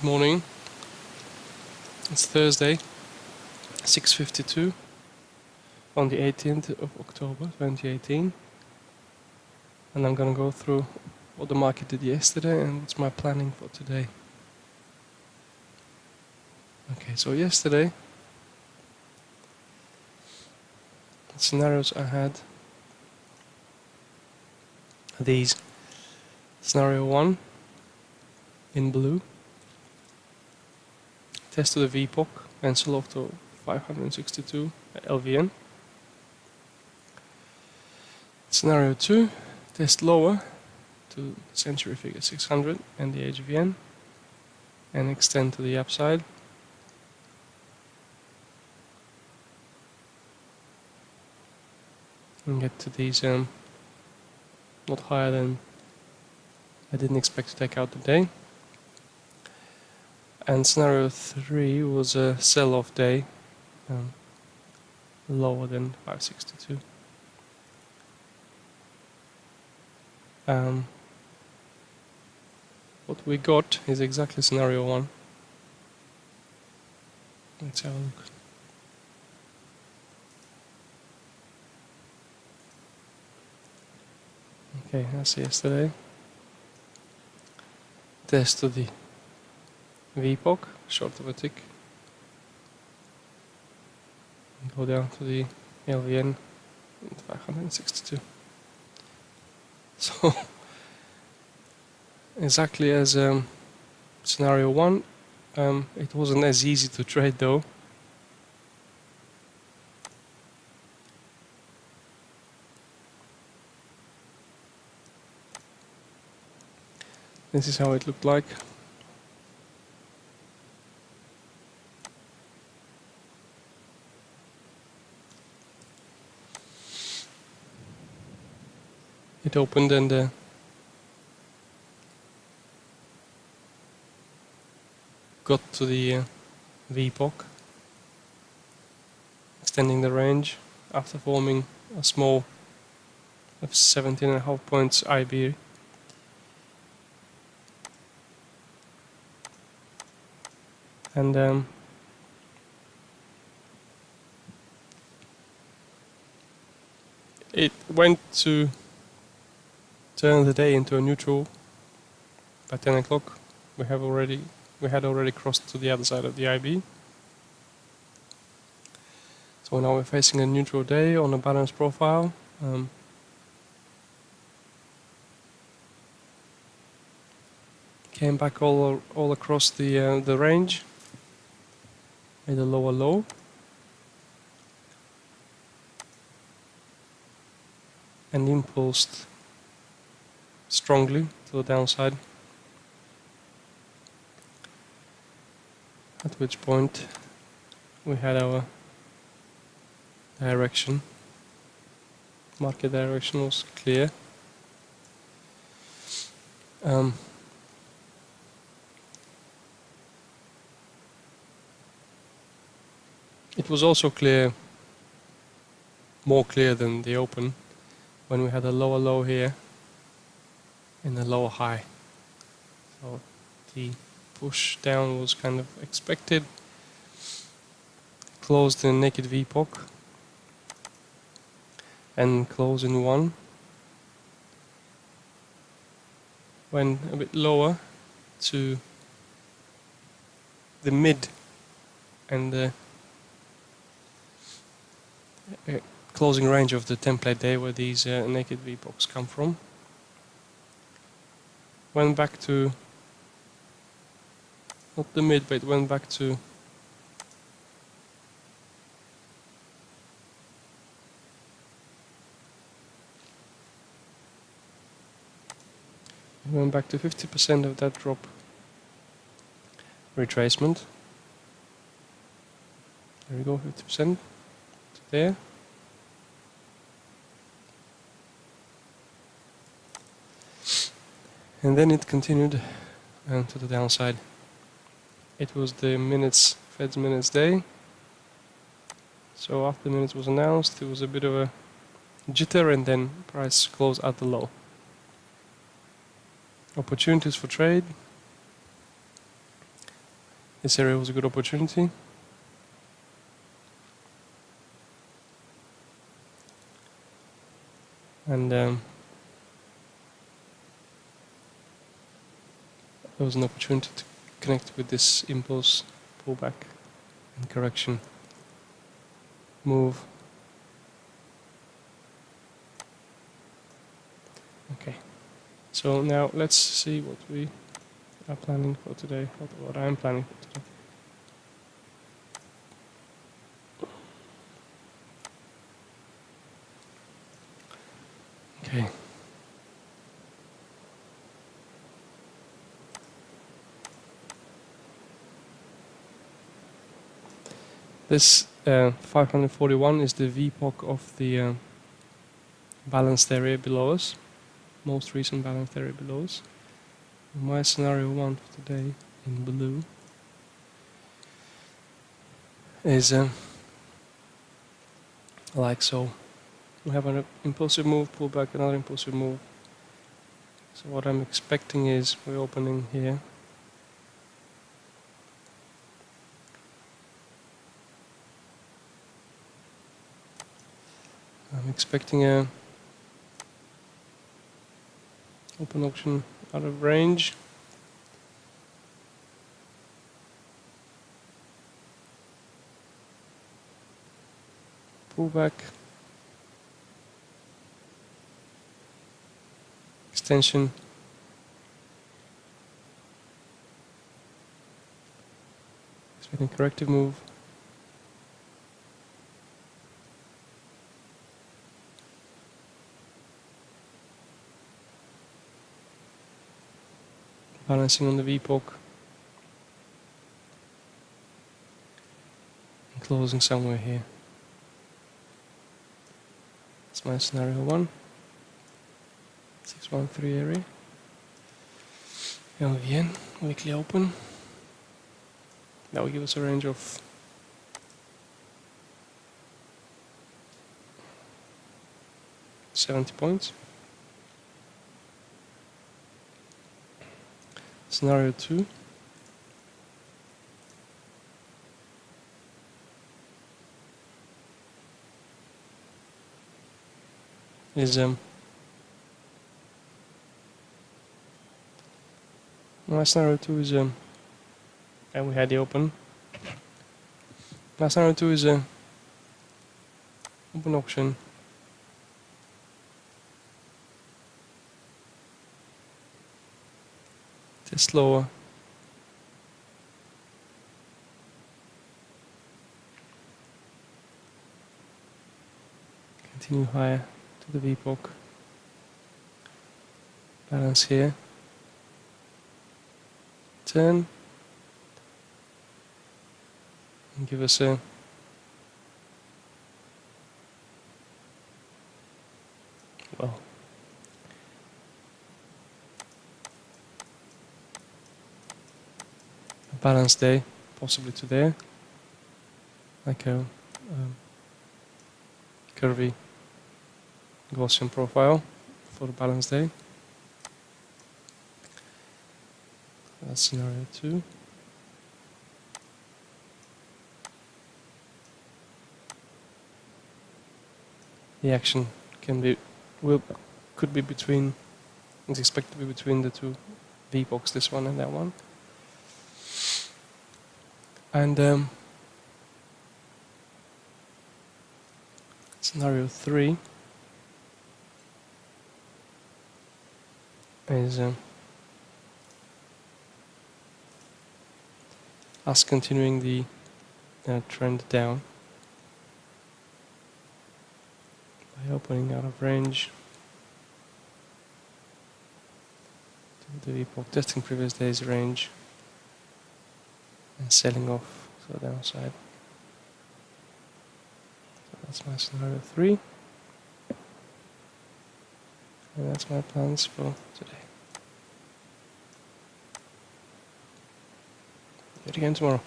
Morning. It's Thursday, 6:52 on the 18th of October 2018, and I'm gonna go through what the market did yesterday and what's my planning for today. Okay, so yesterday the scenarios I had are these. Scenario 1 in blue, test to the VPOC and sell off to 562 LVN. Scenario 2, test lower to century figure 600 and the HVN and extend to the upside. And get to these not higher than I didn't expect to take out today. And scenario 3 was a sell-off day, lower than 562. What we got is exactly scenario 1. Let's have a look. Okay, that's yesterday. Test to the VPOC, short of a tick. Go down to the LVN at 562. So, exactly as scenario 1, it wasn't as easy to trade though. This is how it looked like. It opened and got to the VPOC, extending the range after forming a small of 17.5 points IB. And it went to turn the day into a neutral by 10 o'clock. We had already crossed to the other side of the IB. So now we're facing a neutral day on a balanced profile. Came back all across the range, made a lower low. And impulsed strongly to the downside, at which point we had our direction. Market direction was clear. It was also clear, more clear than the open, when we had a lower low here and a lower high. So the push down was kind of expected. Closed in naked VPOC and closed in 1. Went a bit lower to the mid and the closing range of the template day where these naked VPOCs come from. Went back to, not the mid, but went back to went back to 50% of that drop retracement. There we go, 50% to there. And then it continued to the downside. It was the Fed's minutes day. So after the minutes was announced, there was a bit of a jitter and then price closed at the low. Opportunities for trade. This area was a good opportunity. And there was an opportunity to connect with this impulse pullback and correction move. Okay, so now let's see what we are planning for today, what I'm planning for today. Okay. This 541 is the VPOC of the balanced area below us, most recent balanced area below us. My scenario 1 for today in blue is like so. We have an impulsive move, pull back, another impulsive move. So what I'm expecting is we're opening here. I'm expecting a open option out of range. Pull back. Extension. Expecting corrective move. Balancing on the VPOC. And closing somewhere here. That's my scenario 1. 613 area. LVN, weekly open. That will give us a range of 70 points. Scenario 2. Is my scenario 2 is and we had the open. My scenario 2 is open option. Test lower. Continue higher to the VPOC. Balance here. Turn. And give us a balanced day, possibly to there, like a curvy Gaussian profile for a balanced day. That's scenario 2. The action could be between, is expected to be between the two VPOCs, this one and that one. And scenario 3 is us continuing the trend down by opening out of range to the VPOC, testing previous day's range and selling off to the downside. So that's my scenario 3, and that's my plans for today. Do it again tomorrow.